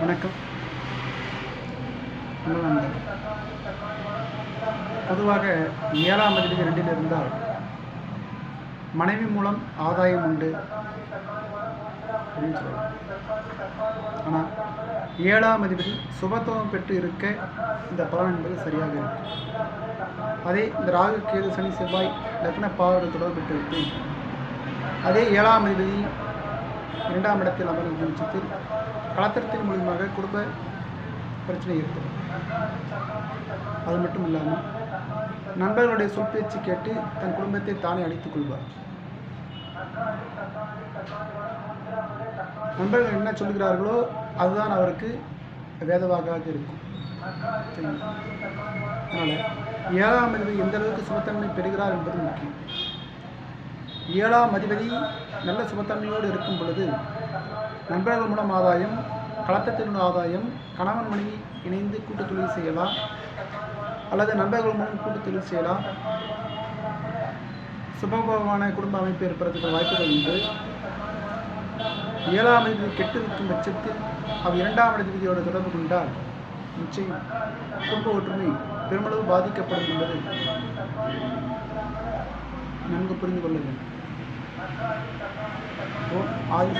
வணக்கம். நண்பர், பொதுவாக 7ஆம் அதிபதி 2ல் இருந்தால் மனைவி மூலம் ஆதாயம் உண்டு அப்படின்னு சொல்லலாம். ஆனால் 7ஆம் அதிபதி சுபத்துவம் பெற்று இருக்க இந்த பலன் என்பது சரியாக இருக்கும். அதே இந்த ராகு கேது சனி செவ்வாய் லக்ன பாவர்கள் தொடர்பு பெற்று இருக்கு. அதே 7ஆம் அதிபதி 2ஆம் இடத்தில் அமர்ந்த பட்சத்தில் கலத்திரத்தின் மூலமாக குடும்ப பிரச்சனை ஏற்படும். அது மட்டும் இல்லாமல் நண்பர்களுடைய சொல் பேச்சு கேட்டு தன் குடும்பத்தை தானே அழித்துக் கொள்வார். நண்பர்கள் என்ன சொல்கிறார்களோ அதுதான் அவருக்கு வேதவாக இருக்கும். அதனால் 7ஆம் அதிபதி எந்த அளவுக்கு சுபத்தன்மை பெறுகிறார் என்பது முக்கியம். 7ஆம் அதிபதி நல்ல சுபத்தன்மையோடு இருக்கும் பொழுது நண்பர்கள் மூலம் ஆதாயம், கலத்தத்தின் ஆதாயம், கணவன் மனைவி இணைந்து கூட்டு தொழில் செய்யலாம், அல்லது நண்பர்கள் மூலம் கூட்டு தொழில் செய்யலாம். சுபபமான குடும்ப அமைப்பு ஏற்படுறதுக்கு வாய்ப்புகள் உண்டு. 7ஆம் அதிபதி கெட்டு இருக்கும் பட்சத்தில் அவ் 2ஆம் அதிபதியோடு தொடர்பு கொண்டால் நிச்சயம் குடும்ப ஒற்றுமை பெருமளவு பாதிக்கப்படும் என்பது நன்கு புரிந்து கொள்ள வேண்டும். ஆதி